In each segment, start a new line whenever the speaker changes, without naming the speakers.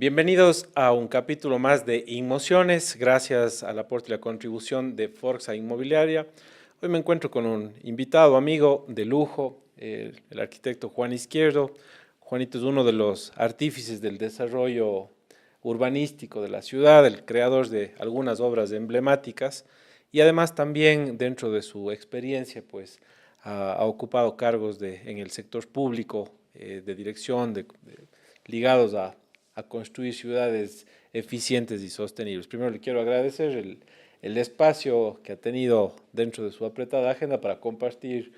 Bienvenidos a un capítulo más de Inmociones, gracias al aporte y la contribución de Forxa Inmobiliaria. Hoy me encuentro con un invitado, amigo de lujo, el arquitecto Juan Izquierdo. Juanito es uno de los artífices del desarrollo urbanístico de la ciudad, el creador de algunas obras emblemáticas y además también dentro de su experiencia pues ha ocupado cargos en el sector público de dirección ligados a construir ciudades eficientes y sostenibles. Primero le quiero agradecer el espacio que ha tenido dentro de su apretada agenda para compartir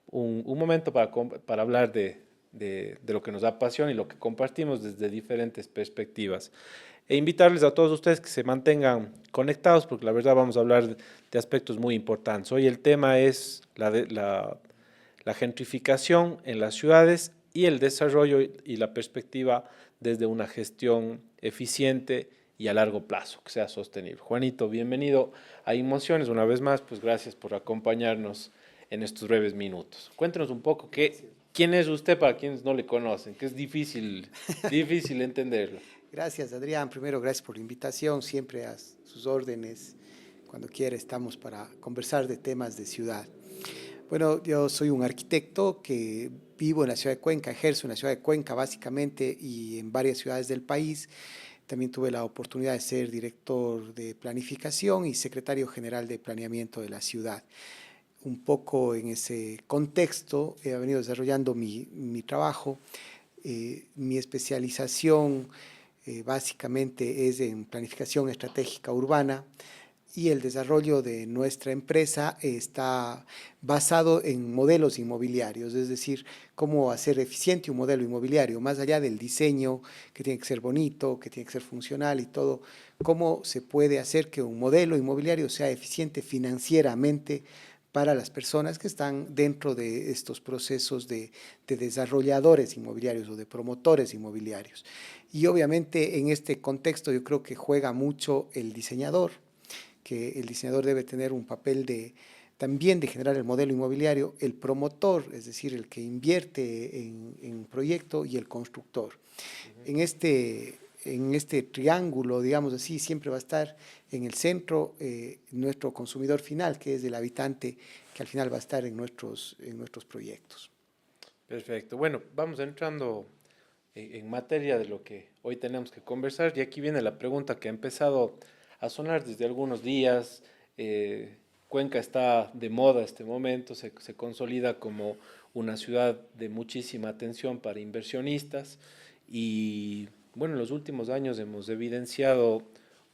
un momento para hablar de lo que nos apasiona y lo que compartimos desde diferentes perspectivas. E invitarles a todos ustedes que se mantengan conectados porque la verdad vamos a hablar de aspectos muy importantes. Hoy el tema es la gentrificación en las ciudades y el desarrollo y la perspectiva desde una gestión eficiente y a largo plazo, que sea sostenible. Juanito, bienvenido a Inmociones una vez más, pues gracias por acompañarnos en estos breves minutos. Cuéntenos un poco quién es usted para quienes no le conocen, que es difícil entenderlo.
Gracias, Adrián. Primero, gracias por la invitación. Siempre a sus órdenes. Cuando quiera estamos para conversar de temas de ciudad. Bueno, yo soy un arquitecto que vivo en la ciudad de Cuenca, ejerzo en la ciudad de Cuenca básicamente y en varias ciudades del país. También tuve la oportunidad de ser director de planificación y secretario general de planeamiento de la ciudad. Un poco en ese contexto he venido desarrollando mi trabajo. Mi especialización básicamente es en planificación estratégica urbana y el desarrollo de nuestra empresa está basado en modelos inmobiliarios, es decir, cómo hacer eficiente un modelo inmobiliario, más allá del diseño, que tiene que ser bonito, que tiene que ser funcional y todo, cómo se puede hacer que un modelo inmobiliario sea eficiente financieramente para las personas que están dentro de estos procesos de desarrolladores inmobiliarios o de promotores inmobiliarios. Y obviamente en este contexto yo creo que juega mucho el diseñador, que el diseñador debe tener un papel también de generar el modelo inmobiliario, el promotor, es decir, el que invierte en un proyecto y el constructor. En este triángulo, digamos así, siempre va a estar en el centro nuestro consumidor final, que es el habitante que al final va a estar en nuestros proyectos.
Perfecto. Bueno, vamos entrando en materia de lo que hoy tenemos que conversar y aquí viene la pregunta que ha empezado a sonar desde algunos días. Cuenca está de moda este momento, se consolida como una ciudad de muchísima atención para inversionistas y bueno, en los últimos años hemos evidenciado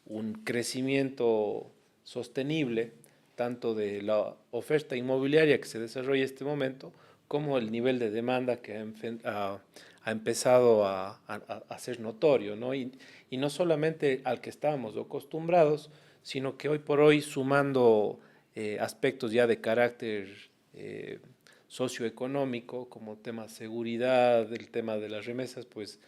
un crecimiento sostenible tanto de la oferta inmobiliaria que se desarrolla en este momento como el nivel de demanda que ha empezado a ser notorio, ¿no? Y no solamente al que estábamos acostumbrados, sino que hoy por hoy sumando aspectos ya de carácter socioeconómico, como tema seguridad, el tema de las remesas, pues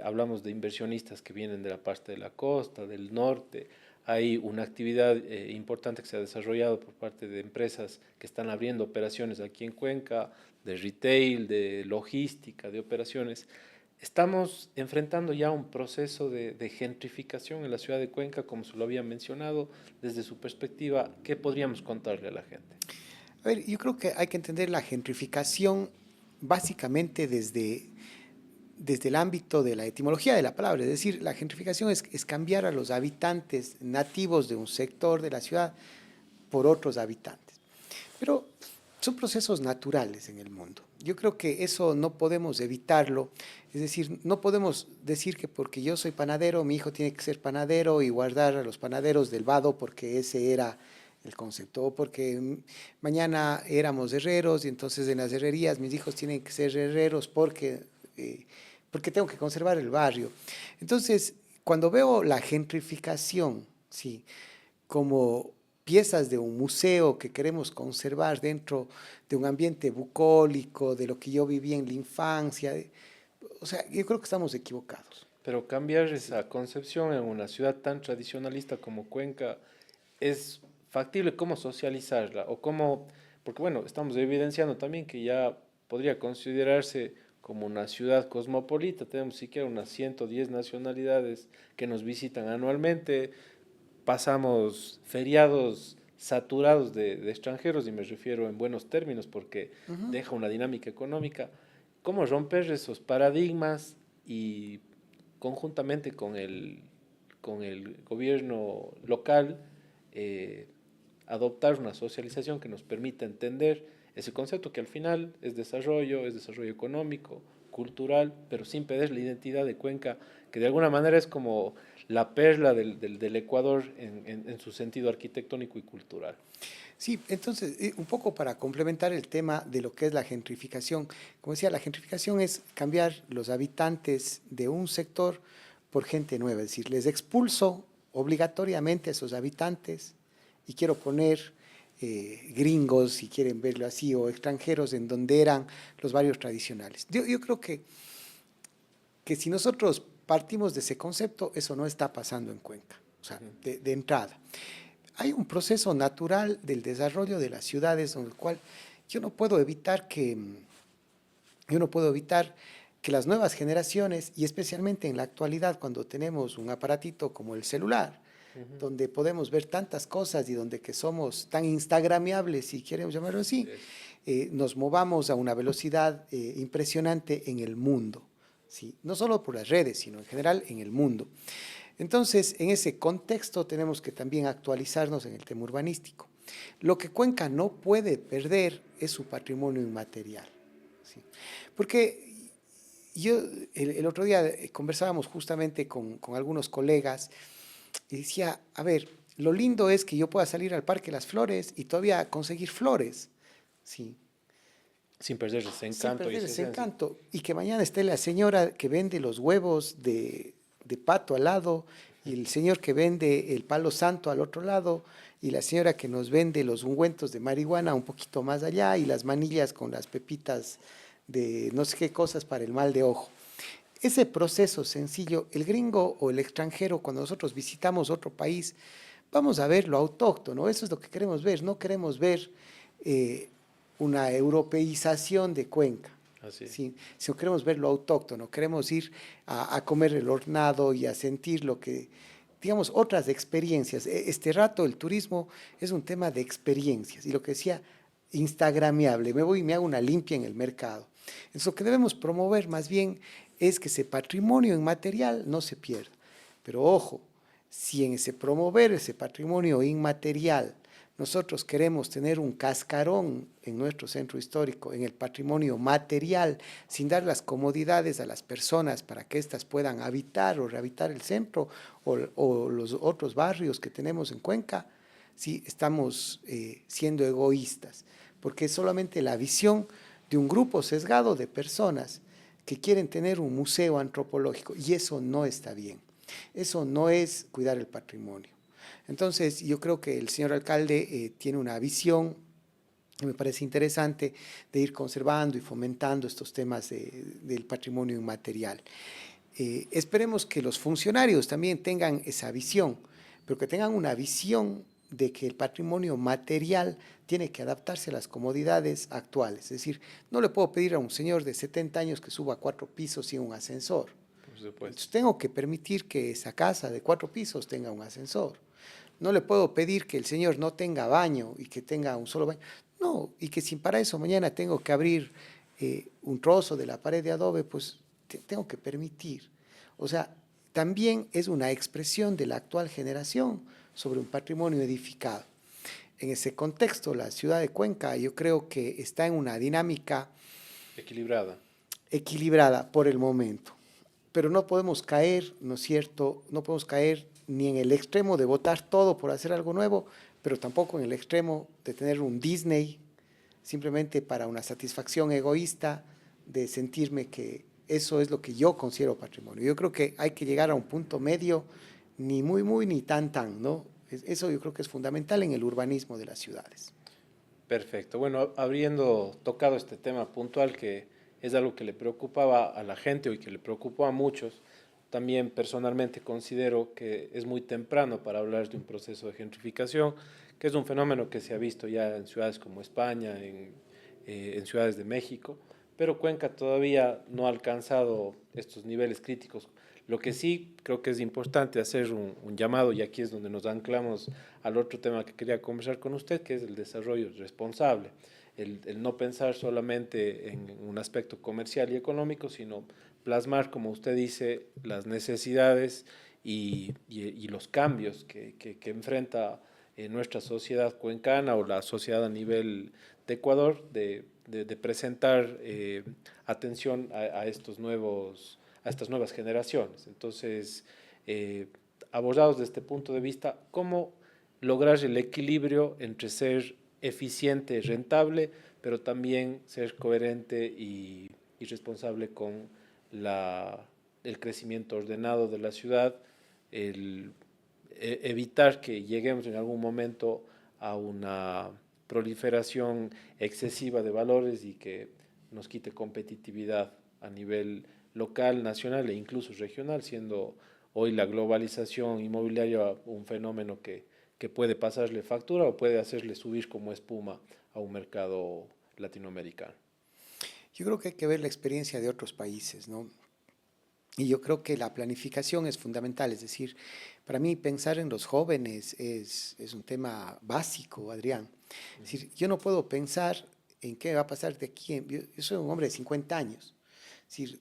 hablamos de inversionistas que vienen de la parte de la costa, del norte. Hay una actividad importante que se ha desarrollado por parte de empresas que están abriendo operaciones aquí en Cuenca, de retail, de logística, de operaciones. Estamos enfrentando ya un proceso de gentrificación en la ciudad de Cuenca, como se lo había mencionado. Desde su perspectiva, ¿qué podríamos contarle a la gente?
A ver, yo creo que hay que entender la gentrificación básicamente desde el ámbito de la etimología de la palabra, es decir, la gentrificación es cambiar a los habitantes nativos de un sector de la ciudad por otros habitantes. Pero son procesos naturales en el mundo. Yo creo que eso no podemos evitarlo, es decir, no podemos decir que porque yo soy panadero, mi hijo tiene que ser panadero y guardar a los panaderos del vado porque ese era el concepto, o porque mañana éramos herreros y entonces en las herrerías mis hijos tienen que ser herreros porque tengo que conservar el barrio. Entonces, cuando veo la gentrificación, sí, como piezas de un museo que queremos conservar dentro de un ambiente bucólico, de lo que yo viví en la infancia. O sea, yo creo que estamos equivocados.
Pero cambiar esa concepción en una ciudad tan tradicionalista como Cuenca es factible. ¿Cómo socializarla? O cómo, porque bueno, estamos evidenciando también que ya podría considerarse como una ciudad cosmopolita, tenemos siquiera unas 110 nacionalidades que nos visitan anualmente, pasamos feriados saturados de extranjeros, y me refiero en buenos términos porque
Ujú.
deja una dinámica económica. ¿Cómo romper esos paradigmas y conjuntamente con el gobierno local eh, adoptar una socialización que nos permita entender ese concepto que al final es desarrollo económico, cultural, pero sin perder la identidad de Cuenca, que de alguna manera es como la perla del Ecuador en su sentido arquitectónico y cultural?
Sí, entonces, un poco para complementar el tema de lo que es la gentrificación. Como decía, la gentrificación es cambiar los habitantes de un sector por gente nueva, es decir, les expulso obligatoriamente a esos habitantes y quiero poner gringos, si quieren verlo así, o extranjeros en donde eran los barrios tradicionales. Yo creo que si nosotros partimos de ese concepto, eso no está pasando en Cuenca, o sea, de entrada. Hay un proceso natural del desarrollo de las ciudades en el cual yo no puedo evitar que, yo no puedo evitar que las nuevas generaciones, y especialmente en la actualidad cuando tenemos un aparatito como el celular, donde podemos ver tantas cosas y donde que somos tan instagramiables, si queremos llamarlo así, nos movamos a una velocidad impresionante en el mundo, ¿sí? No solo por las redes, sino en general en el mundo. Entonces, en ese contexto tenemos que también actualizarnos en el tema urbanístico. Lo que Cuenca no puede perder es su patrimonio inmaterial, ¿sí? Porque yo el otro día conversábamos justamente con algunos colegas y decía, a ver, lo lindo es que yo pueda salir al Parque Las Flores y todavía conseguir flores, ¿sí?
Sin perder ese
Sin
encanto y
perder
esa
ese
esencia.
encanto. Y que mañana esté la señora que vende los huevos de pato al lado, y el señor que vende el palo santo al otro lado, y la señora que nos vende los ungüentos de marihuana un poquito más allá, y las manillas con las pepitas de no sé qué cosas para el mal de ojo. Ese proceso sencillo, el gringo o el extranjero, cuando nosotros visitamos otro país, vamos a ver lo autóctono, eso es lo que queremos ver, no queremos ver eh, una europeización de Cuenca,
Así.
¿sí? Sino queremos ver lo autóctono, queremos ir a comer el hornado y a sentir lo que, digamos, otras experiencias. Este rato el turismo es un tema de experiencias y lo que decía, instagramiable, me voy y me hago una limpia en el mercado. Entonces, lo que debemos promover más bien es que ese patrimonio inmaterial no se pierda. Pero ojo, si en ese promover ese patrimonio inmaterial nosotros queremos tener un cascarón en nuestro centro histórico, en el patrimonio material, sin dar las comodidades a las personas para que éstas puedan habitar o rehabilitar el centro o los otros barrios que tenemos en Cuenca, sí estamos siendo egoístas, porque es solamente la visión de un grupo sesgado de personas que quieren tener un museo antropológico y eso no está bien. Eso no es cuidar el patrimonio. Entonces, yo creo que el señor alcalde tiene una visión que me parece interesante de ir conservando y fomentando estos temas del patrimonio inmaterial. Esperemos que los funcionarios también tengan esa visión, pero que tengan una visión de que el patrimonio material tiene que adaptarse a las comodidades actuales. Es decir, no le puedo pedir a un señor de 70 años que suba 4 pisos sin un ascensor.
Por supuesto.
Entonces, tengo que permitir que esa casa de 4 pisos tenga un ascensor. No le puedo pedir que el señor no tenga baño y que tenga un solo baño. No, y que si para eso mañana tengo que abrir un trozo de la pared de adobe, pues tengo que permitir. O sea, también es una expresión de la actual generación sobre un patrimonio edificado. En ese contexto, la ciudad de Cuenca yo creo que está en una dinámica
Equilibrada.
equilibrada por el momento, pero no podemos caer, ¿no es cierto? No podemos caer ni en el extremo de votar todo por hacer algo nuevo, pero tampoco en el extremo de tener un Disney simplemente para una satisfacción egoísta de sentirme que eso es lo que yo considero patrimonio. Yo creo que hay que llegar a un punto medio, ni muy, muy, ni tan, tan, ¿no? Eso yo creo que es fundamental en el urbanismo de las ciudades.
Perfecto. Bueno, habiendo tocado este tema puntual que es algo que le preocupaba a la gente y que le preocupó a muchos, también personalmente considero que es muy temprano para hablar de un proceso de gentrificación, que es un fenómeno que se ha visto ya en ciudades como España, en ciudades de México, pero Cuenca todavía no ha alcanzado estos niveles críticos. Lo que sí creo que es importante hacer un llamado, y aquí es donde nos anclamos al otro tema que quería conversar con usted, que es el desarrollo responsable. El no pensar solamente en un aspecto comercial y económico, sino plasmar, como usted dice, las necesidades y los cambios que enfrenta nuestra sociedad cuencana o la sociedad a nivel de Ecuador, de presentar atención a estos nuevos, a estas nuevas generaciones. Entonces, abordados desde este punto de vista, ¿cómo lograr el equilibrio entre ser eficiente, rentable, pero también ser coherente y responsable con el crecimiento ordenado de la ciudad, el evitar que lleguemos en algún momento a una proliferación excesiva de valores y que nos quite competitividad a nivel local, nacional e incluso regional, siendo hoy la globalización inmobiliaria un fenómeno que puede pasarle factura o puede hacerle subir como espuma a un mercado latinoamericano.
Yo creo que hay que ver la experiencia de otros países, ¿no? Y yo creo que la planificación es fundamental, es decir, para mí pensar en los jóvenes es un tema básico, Adrián. Es decir, yo no puedo pensar en qué va a pasar de aquí. Yo soy un hombre de 50 años. Es decir,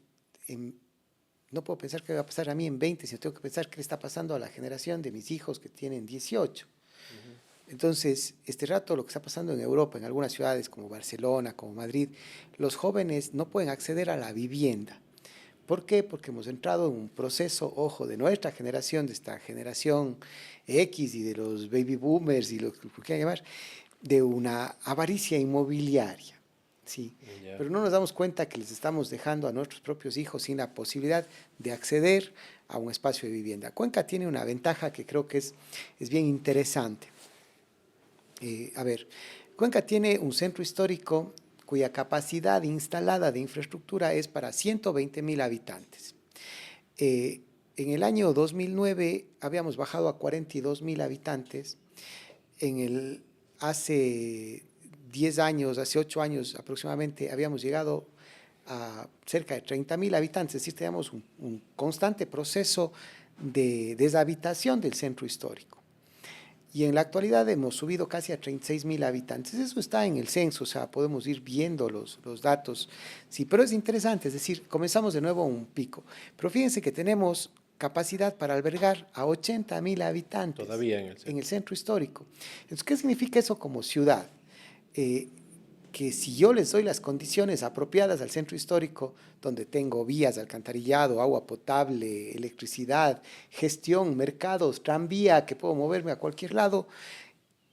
no puedo pensar qué va a pasar a mí en 20, sino tengo que pensar qué le está pasando a la generación de mis hijos que tienen 18. Entonces, este rato lo que está pasando en Europa, en algunas ciudades como Barcelona, como Madrid, los jóvenes no pueden acceder a la vivienda. ¿Por qué? Porque hemos entrado en un proceso, ojo, de nuestra generación, de esta generación X y de los baby boomers y lo que quieran llamar, de una avaricia inmobiliaria. Sí,
Ya.
pero no nos damos cuenta que les estamos dejando a nuestros propios hijos sin la posibilidad de acceder a un espacio de vivienda. Cuenca tiene una ventaja que creo que es bien interesante. A ver, Cuenca tiene un centro histórico cuya capacidad instalada de infraestructura es para 120.000 habitantes. En el año 2009 habíamos bajado a 42.000 habitantes. Hace 10 años, hace 8 años aproximadamente, habíamos llegado a cerca de 30.000 habitantes, es decir, teníamos un constante proceso de deshabitación del centro histórico. Y en la actualidad hemos subido casi a 36.000 habitantes. Eso está en el censo, o sea, podemos ir viendo los datos. Sí, pero es interesante, es decir, comenzamos de nuevo un pico. Pero fíjense que tenemos capacidad para albergar a 80.000 habitantes.
Todavía
en el centro histórico. Entonces, ¿qué significa eso como ciudad? Que si yo les doy las condiciones apropiadas al centro histórico, donde tengo vías de alcantarillado, agua potable, electricidad, gestión, mercados, tranvía, que puedo moverme a cualquier lado,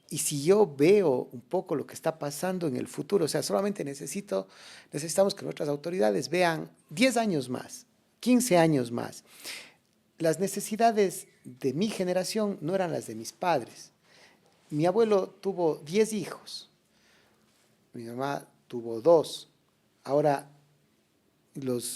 y si yo veo un poco lo que está pasando en el futuro, o sea, solamente necesitamos que nuestras autoridades vean 10 años más, 15 años más. Las necesidades de mi generación no eran las de mis padres. Mi abuelo tuvo 10 hijos. Mi mamá tuvo 2. Ahora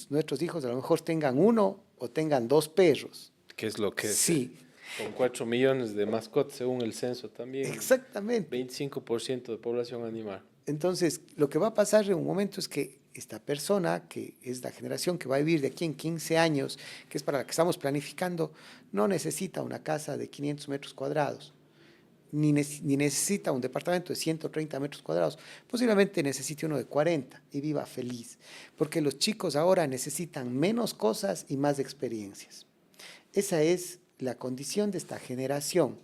nuestros hijos a lo mejor tengan 1 o tengan 2 perros.
¿Qué es lo que es?
Sí.
Con 4 millones de mascotas, según el censo también.
Exactamente.
25% de población animal.
Entonces, lo que va a pasar en un momento es que esta persona, que es la generación que va a vivir de aquí en 15 años, que es para la que estamos planificando, no necesita una casa de 500 metros cuadrados. Ni necesita un departamento de 130 metros cuadrados, posiblemente necesite uno de 40 y viva feliz, porque los chicos ahora necesitan menos cosas y más experiencias. Esa es la condición de esta generación.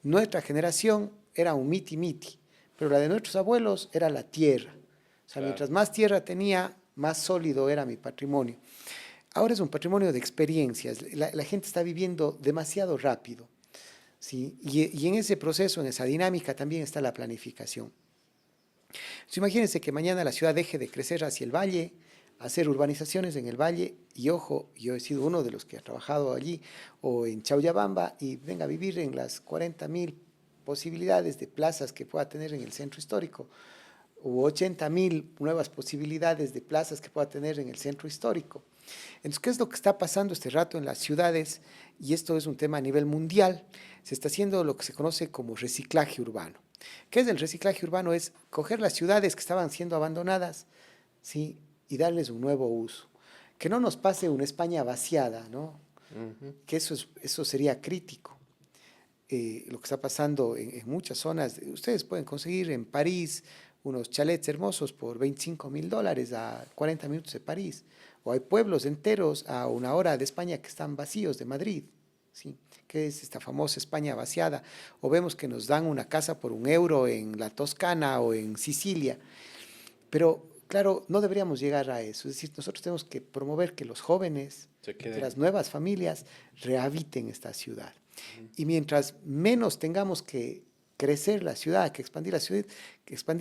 Nuestra generación era un miti-miti, pero la de nuestros abuelos era la tierra. O sea, claro, mientras más tierra tenía, más sólido era mi patrimonio. Ahora es un patrimonio de experiencias. La gente está viviendo demasiado rápido. ¿Sí? Y en ese proceso, en esa dinámica, también está la planificación. Entonces, imagínense que mañana la ciudad deje de crecer hacia el valle, hacer urbanizaciones en el valle, y ojo, yo he sido uno de los que ha trabajado allí, o en Chauyabamba, y venga a vivir en las 40.000 posibilidades de plazas que pueda tener en el centro histórico, o 80.000 nuevas posibilidades de plazas que pueda tener en el centro histórico. Entonces, ¿qué es lo que está pasando este rato en las ciudades? Y esto es un tema a nivel mundial. Se está haciendo lo que se conoce como reciclaje urbano. ¿Qué es el reciclaje urbano? Es coger las ciudades que estaban siendo abandonadas, ¿sí? y darles un nuevo uso. Que no nos pase una España vaciada, ¿no? Que eso sería crítico. Lo que está pasando en muchas zonas, ustedes pueden conseguir en París unos chalets hermosos por $25.000 a 40 minutos de París, o hay pueblos enteros a 1 hora de España que están vacíos de Madrid, ¿sí? Que es esta famosa España vaciada, o vemos que nos dan una casa por €1 en la Toscana o en Sicilia, pero claro, no deberíamos llegar a eso. Es decir, nosotros tenemos que promover que los jóvenes de las nuevas familias rehabiten esta ciudad. Y mientras menos tengamos que crecer la ciudad, que expandir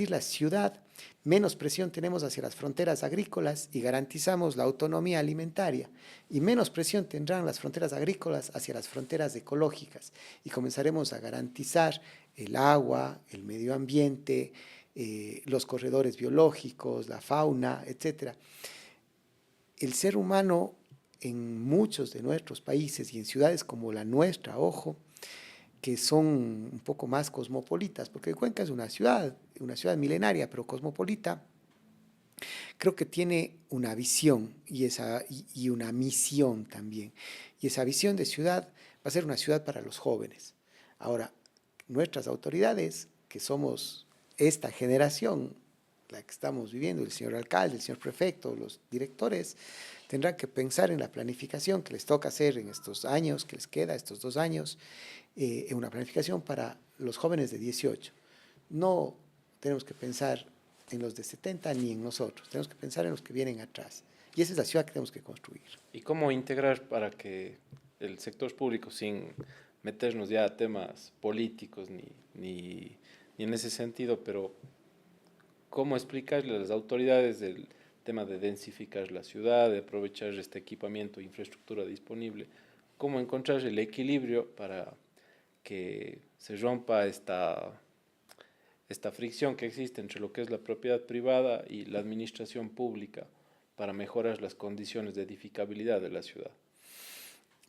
la ciudad, menos presión tenemos hacia las fronteras agrícolas y garantizamos la autonomía alimentaria. Y menos presión tendrán las fronteras agrícolas hacia las fronteras ecológicas. Y comenzaremos a garantizar el agua, el medio ambiente, los corredores biológicos, la fauna, etc. El ser humano en muchos de nuestros países y en ciudades como la nuestra, ojo, que son un poco más cosmopolitas, porque Cuenca es una ciudad milenaria, pero cosmopolita, creo que tiene una visión y una misión también. Y esa visión de ciudad va a ser una ciudad para los jóvenes. Ahora, nuestras autoridades, que somos esta generación, la que estamos viviendo, el señor alcalde, el señor prefecto, los directores, tendrán que pensar en la planificación que les toca hacer en estos años, que les queda estos 2 años, en una planificación para los jóvenes de 18. No tenemos que pensar en los de 70 ni en nosotros, tenemos que pensar en los que vienen atrás. Y esa es la ciudad que tenemos que construir.
¿Y cómo integrar para que el sector público, sin meternos ya a temas políticos ni en ese sentido, pero cómo explicarle a las autoridades del tema de densificar la ciudad, de aprovechar este equipamiento e infraestructura disponible, cómo encontrar el equilibrio para que se rompa esta fricción que existe entre lo que es la propiedad privada y la administración pública para mejorar las condiciones de edificabilidad de la ciudad?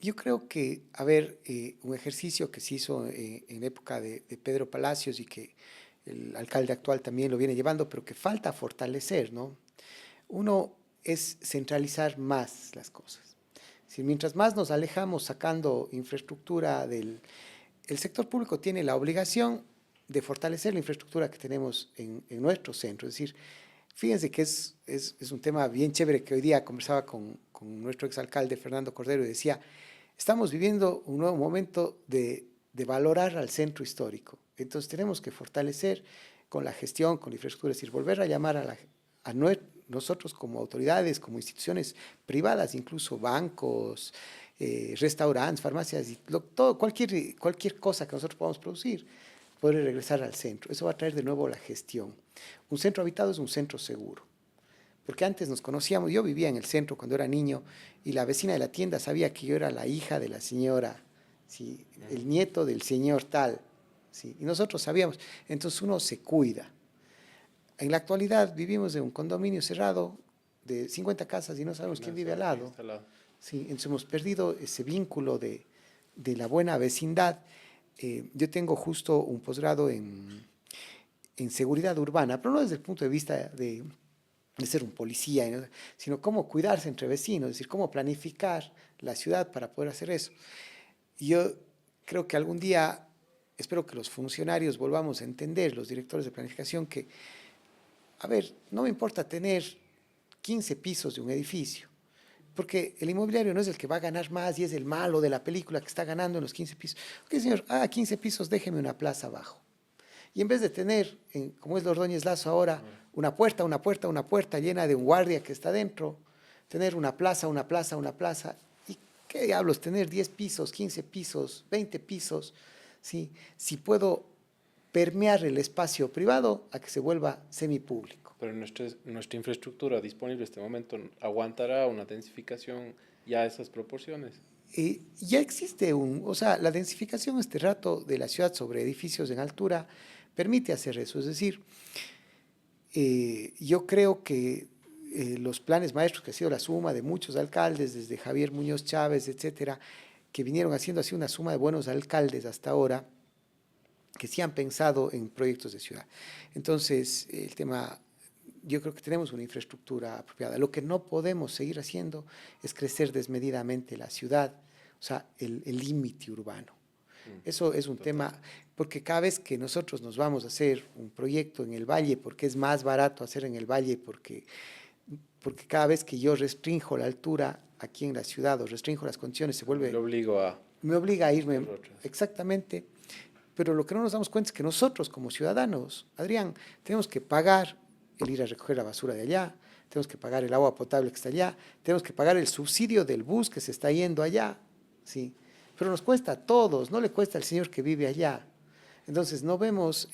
Yo creo que, un ejercicio que se hizo en época de Pedro Palacios y que el alcalde actual también lo viene llevando, pero que falta fortalecer, ¿no? Uno es centralizar más las cosas. Si mientras más nos alejamos sacando infraestructura el sector público tiene la obligación de fortalecer la infraestructura que tenemos en nuestro centro. Es decir, fíjense que es un tema bien chévere que hoy día conversaba con nuestro exalcalde Fernando Cordero y decía, estamos viviendo un nuevo momento de valorar al centro histórico. Entonces tenemos que fortalecer con la gestión, con la infraestructura, es decir, volver a llamar a nosotros como autoridades, como instituciones privadas, incluso bancos, restaurantes, farmacias, y cualquier cosa que nosotros podamos producir, poder regresar al centro. Eso va a traer de nuevo la gestión. Un centro habitado es un centro seguro. Porque antes nos conocíamos, yo vivía en el centro cuando era niño y la vecina de la tienda sabía que yo era la hija de la señora, ¿sí? El nieto del señor tal, ¿sí? Y nosotros sabíamos. Entonces uno se cuida. En la actualidad vivimos en un condominio cerrado de 50 casas y no sabemos quién vive al lado. Sí, entonces hemos perdido ese vínculo de la buena vecindad. Yo tengo justo un posgrado en seguridad urbana, pero no desde el punto de vista de ser un policía, sino cómo cuidarse entre vecinos, es decir, cómo planificar la ciudad para poder hacer eso. Y yo creo que algún día, espero que los funcionarios volvamos a entender, los directores de planificación, que, no me importa tener 15 pisos de un edificio, porque el inmobiliario no es el que va a ganar más y es el malo de la película que está ganando en los 15 pisos. Ok, señor, 15 pisos, déjeme una plaza abajo. Y en vez de tener, como es los Ordóñez Lazo ahora, una puerta llena de un guardia que está dentro, tener una plaza. ¿Y qué diablos? Tener 10 pisos, 15 pisos, 20 pisos, ¿sí? Si puedo permear el espacio privado a que se vuelva semipúblico.
Pero nuestra infraestructura disponible en este momento aguantará una densificación ya a esas proporciones.
Ya existe la densificación este rato de la ciudad sobre edificios en altura permite hacer eso. Es decir, yo creo que los planes maestros, que ha sido la suma de muchos alcaldes, desde Javier Muñoz Chávez, etcétera, que vinieron haciendo así una suma de buenos alcaldes hasta ahora, que sí han pensado en proyectos de ciudad. Entonces, el tema yo creo que tenemos una infraestructura apropiada. Lo que no podemos seguir haciendo es crecer desmedidamente la ciudad, o sea, el límite urbano. Eso es un tema, porque cada vez que nosotros nos vamos a hacer un proyecto en el valle, porque es más barato hacer en el valle, porque cada vez que yo restringo la altura aquí en la ciudad o restringo las condiciones, se vuelve... Me obliga a irme, exactamente. Pero lo que no nos damos cuenta es que nosotros como ciudadanos, Adrián, tenemos que pagar el ir a recoger la basura de allá, tenemos que pagar el agua potable que está allá, tenemos que pagar el subsidio del bus que se está yendo allá, ¿sí? Pero nos cuesta a todos, no le cuesta al señor que vive allá. Entonces no vemos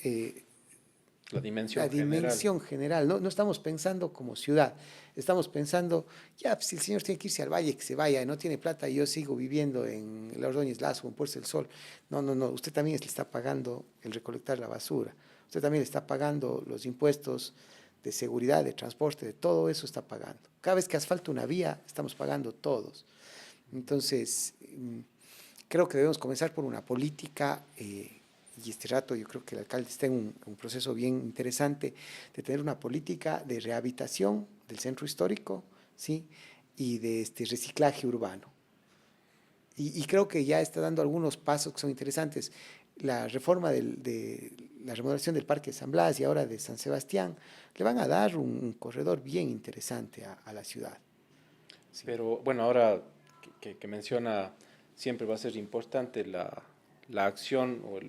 la
dimensión general. No estamos pensando como ciudad, estamos pensando, ya, pues, si el señor tiene que irse al valle, que se vaya, no tiene plata y yo sigo viviendo en la Ordóñez Lazo, en Puerto del Sol. No, usted también le está pagando el recolectar la basura, usted también le está pagando los impuestos de seguridad, de transporte, de todo eso está pagando. Cada vez que asfalta una vía, estamos pagando todos. Entonces, creo que debemos comenzar por una política, y este rato yo creo que el alcalde está en un proceso bien interesante de tener una política de rehabilitación del centro histórico, ¿sí? Y de reciclaje urbano. Y creo que ya está dando algunos pasos que son interesantes. La reforma de la remodelación del Parque de San Blas y ahora de San Sebastián le van a dar un corredor bien interesante a la ciudad.
Sí. Pero bueno, ahora que menciona, siempre va a ser importante la acción o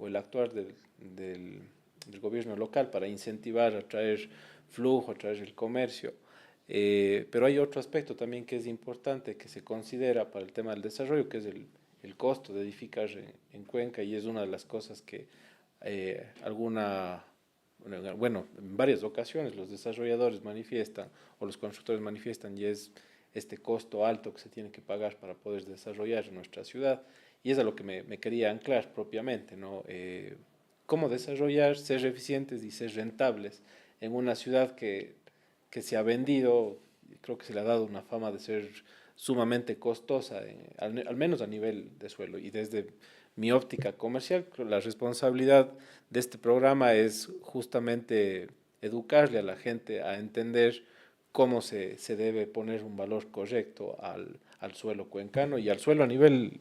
el actuar del gobierno local para incentivar, atraer flujo, atraer el comercio. Pero hay otro aspecto también que es importante, que se considera para el tema del desarrollo, que es el costo de edificar en Cuenca, y es una de las cosas que en varias ocasiones los desarrolladores manifiestan o los constructores manifiestan, y es este costo alto que se tiene que pagar para poder desarrollar nuestra ciudad. Y es a lo que me quería anclar propiamente, ¿no? Cómo desarrollar, ser eficientes y ser rentables en una ciudad que se ha vendido, creo que se le ha dado una fama de ser sumamente costosa, al menos a nivel de suelo. Y desde mi óptica comercial, la responsabilidad de este programa es justamente educarle a la gente a entender cómo se debe poner un valor correcto al suelo cuencano y al suelo a nivel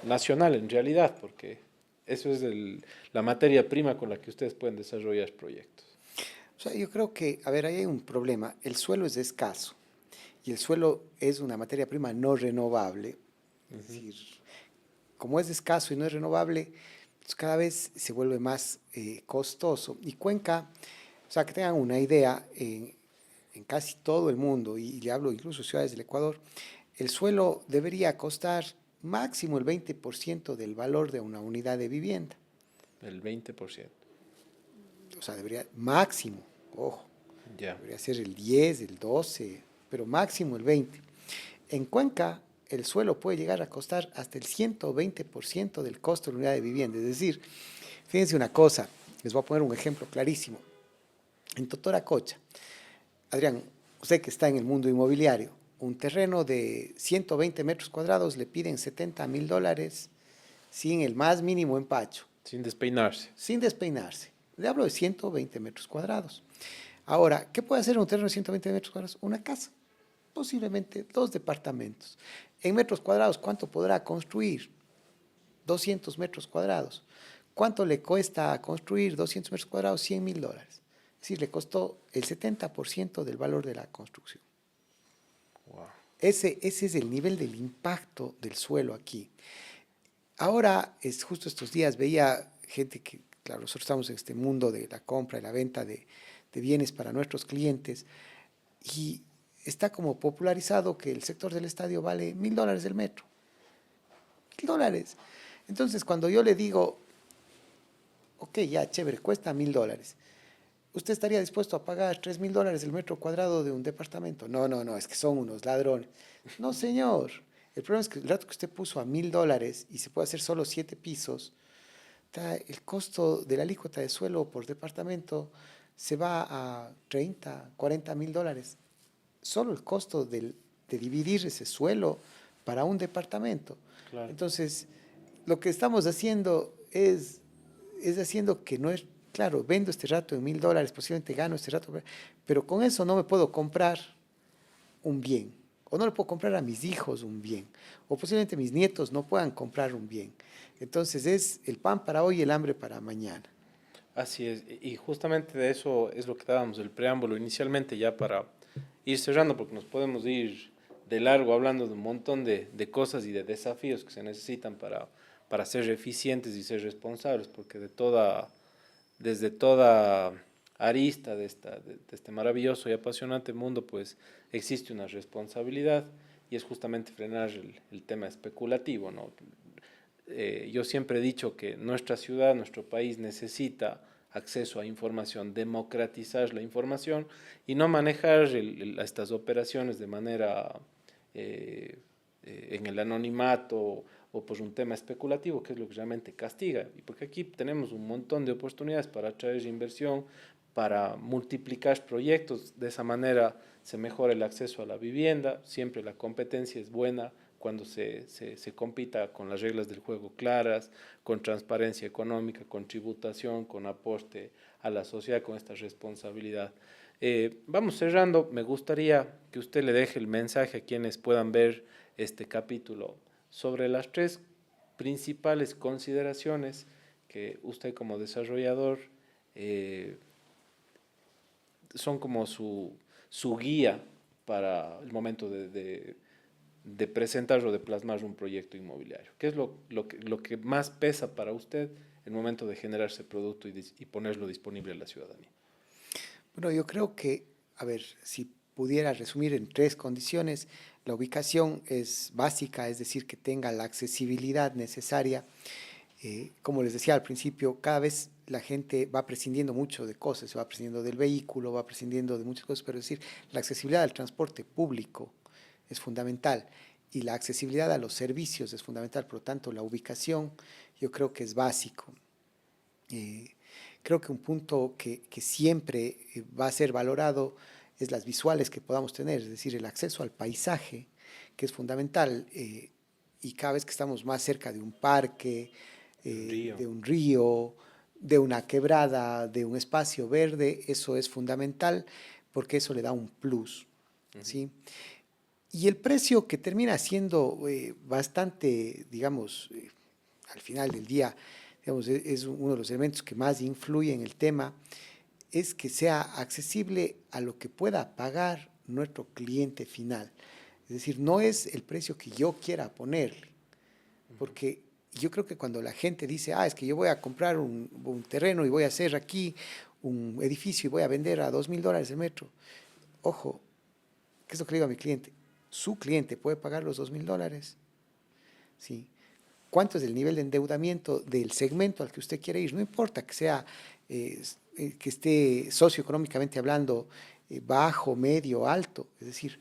nacional en realidad, porque eso es la materia prima con la que ustedes pueden desarrollar proyectos.
O sea, yo creo que, a ver, ahí hay un problema. El suelo es escaso y el suelo es una materia prima no renovable. Es decir, como es escaso y no es renovable, pues cada vez se vuelve más costoso. Y Cuenca, o sea, que tengan una idea, en casi todo el mundo, y le hablo incluso ciudades del Ecuador, el suelo debería costar máximo el 20% del valor de una unidad de vivienda.
El 20%.
O sea, debería, máximo, ojo,
Ya.
Debería ser el 10, el 12, pero máximo el 20. En Cuenca, el suelo puede llegar a costar hasta el 120% del costo de la unidad de vivienda. Es decir, fíjense una cosa, les voy a poner un ejemplo clarísimo. En Totoracocha, Adrián, usted que está en el mundo inmobiliario, un terreno de 120 metros cuadrados le piden $70,000 sin el más mínimo empacho.
Sin despeinarse.
Sin despeinarse. Le hablo de 120 metros cuadrados. Ahora, ¿qué puede hacer un terreno de 120 metros cuadrados? Una casa, posiblemente 2 departamentos. En metros cuadrados, ¿cuánto podrá construir? 200 metros cuadrados. ¿Cuánto le cuesta construir 200 metros cuadrados? $100,000. Es decir, le costó el 70% del valor de la construcción. Wow. Ese es el nivel del impacto del suelo aquí. Ahora, justo estos días veía gente que, claro, nosotros estamos en este mundo de la compra y la venta de bienes para nuestros clientes, y está como popularizado que el sector del estadio vale $1,000 el metro. $1,000. Entonces, cuando yo le digo, ok, ya, chévere, cuesta $1,000, ¿usted estaría dispuesto a pagar $3,000 el metro cuadrado de un departamento? No, es que son unos ladrones. No, señor. El problema es que el rato que usted puso a $1,000 y se puede hacer solo 7 pisos, el costo de la alícuota de suelo por departamento se va a $30,000, $40,000. Solo el costo de dividir ese suelo para un departamento. Claro. Entonces, lo que estamos haciendo es haciendo que claro, vendo este rato en $1000, posiblemente gano este rato, pero con eso no me puedo comprar un bien, o no le puedo comprar a mis hijos un bien, o posiblemente mis nietos no puedan comprar un bien. Entonces es el pan para hoy y el hambre para mañana.
Así es, y justamente de eso es lo que dábamos el preámbulo inicialmente ya para ir cerrando, porque nos podemos ir de largo hablando de un montón de cosas y de desafíos que se necesitan para ser eficientes y ser responsables, porque desde toda arista de este maravilloso y apasionante mundo, pues existe una responsabilidad y es justamente frenar el tema especulativo, ¿no? Yo siempre he dicho que nuestra ciudad, nuestro país necesita acceso a información, democratizar la información y no manejar estas operaciones de manera en el anonimato o por un tema especulativo, que es lo que realmente castiga. Y porque aquí tenemos un montón de oportunidades para atraer inversión, para multiplicar proyectos, de esa manera se mejora el acceso a la vivienda, siempre la competencia es buena cuando se compita con las reglas del juego claras, con transparencia económica, con tributación, con aporte a la sociedad, con esta responsabilidad. Vamos cerrando, me gustaría que usted le deje el mensaje a quienes puedan ver este capítulo sobre las tres principales consideraciones que usted como desarrollador son como su guía para el momento de presentar o de plasmar un proyecto inmobiliario. ¿Qué es lo que más pesa para usted en el momento de generar ese producto y ponerlo disponible a la ciudadanía?
Bueno, yo creo que, a ver, si pudiera resumir en tres condiciones, la ubicación es básica, es decir, que tenga la accesibilidad necesaria. Como les decía al principio, cada vez la gente va prescindiendo mucho de cosas, se va prescindiendo del vehículo, va prescindiendo de muchas cosas, pero es decir, la accesibilidad al transporte público es fundamental y la accesibilidad a los servicios es fundamental, por lo tanto, la ubicación yo creo que es básico. Eh, Creo que un punto que siempre va a ser valorado es las visuales que podamos tener, es decir, el acceso al paisaje, que es fundamental, y cada vez que estamos más cerca de un parque,
Un río.
de un río, de una quebrada, de un espacio verde, eso es fundamental porque eso le da un plus, ¿sí? Y el precio que termina siendo bastante, digamos, al final del día, digamos, es uno de los elementos que más influye en el tema, es que sea accesible a lo que pueda pagar nuestro cliente final. Es decir, no es el precio que yo quiera ponerle, porque yo creo que cuando la gente dice, es que yo voy a comprar un terreno y voy a hacer aquí un edificio y voy a vender a $2000 el metro, ojo, ¿qué es lo que le digo a mi cliente? Su cliente puede pagar los $2000, ¿sí? ¿Cuánto es el nivel de endeudamiento del segmento al que usted quiere ir? No importa que sea, que esté socioeconómicamente hablando bajo, medio, alto. Es decir,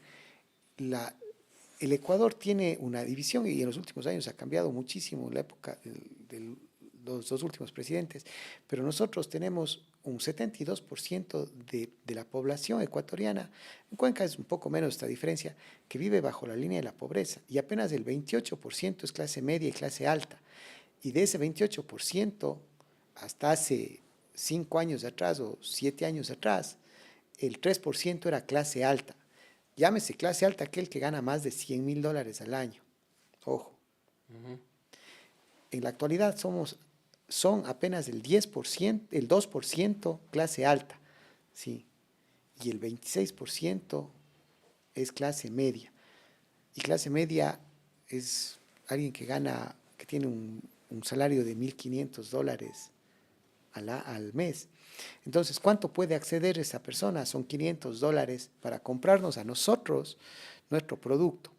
el Ecuador tiene una división y en los últimos años ha cambiado muchísimo en la época de los dos últimos presidentes, pero nosotros tenemos un 72% de la población ecuatoriana, en Cuenca es un poco menos esta diferencia, que vive bajo la línea de la pobreza y apenas el 28% es clase media y clase alta. Y de ese 28%, hasta hace 5 años atrás o 7 años atrás, el 3% era clase alta. Llámese clase alta aquel que gana más de $100,000 al año. Ojo. En la actualidad son apenas el 10%, el 2% clase alta, ¿sí? Y el 26% es clase media. Y clase media es alguien que tiene un salario de $1,500 al mes. Entonces, ¿cuánto puede acceder esa persona? Son $500 para comprarnos a nosotros nuestro producto.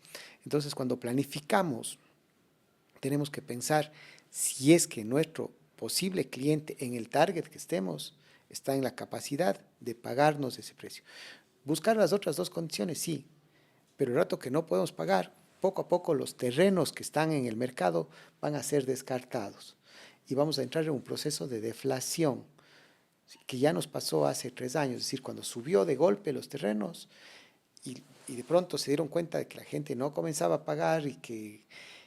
Entonces, cuando planificamos, tenemos que pensar si es que nuestro posible cliente en el target que estemos está en la capacidad de pagarnos ese precio. Buscar las otras dos condiciones, sí, pero el rato que no podemos pagar, poco a poco los terrenos que están en el mercado van a ser descartados y vamos a entrar en un proceso de deflación que ya nos pasó hace 3 años, es decir, cuando subió de golpe los terrenos y de pronto se dieron cuenta de que la gente no comenzaba a pagar y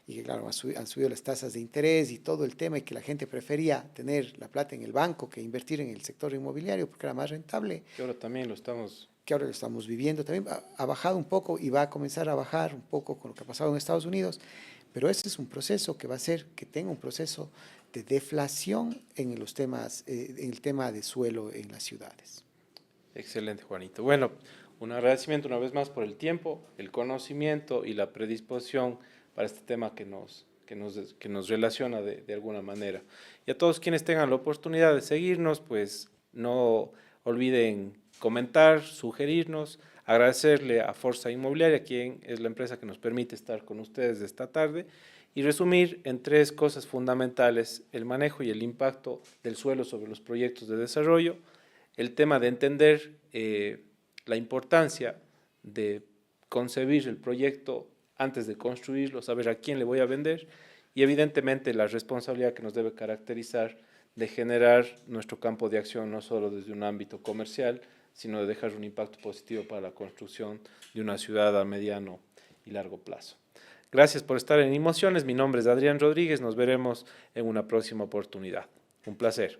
y que claro, han subido las tasas de interés y todo el tema, y que la gente prefería tener la plata en el banco que invertir en el sector inmobiliario porque era más rentable,
Que ahora también lo estamos.
que ahora lo estamos viviendo también. Ha bajado un poco y va a comenzar a bajar un poco con lo que ha pasado en Estados Unidos, pero ese es un proceso que va a hacer que tenga un proceso de deflación en los temas, en el tema de suelo en las ciudades.
Excelente, Juanito. Bueno, un agradecimiento una vez más por el tiempo, el conocimiento y la predisposición para este tema que nos relaciona de alguna manera. Y a todos quienes tengan la oportunidad de seguirnos, pues no olviden comentar, sugerirnos, agradecerle a Forza Inmobiliaria, quien es la empresa que nos permite estar con ustedes esta tarde, y resumir en 3 cosas fundamentales: el manejo y el impacto del suelo sobre los proyectos de desarrollo, el tema de entender la importancia de concebir el proyecto antes de construirlo, saber a quién le voy a vender, y evidentemente la responsabilidad que nos debe caracterizar de generar nuestro campo de acción no solo desde un ámbito comercial, sino de dejar un impacto positivo para la construcción de una ciudad a mediano y largo plazo. Gracias por estar en Inmociones. Mi nombre es Adrián Rodríguez. Nos veremos en una próxima oportunidad. Un placer.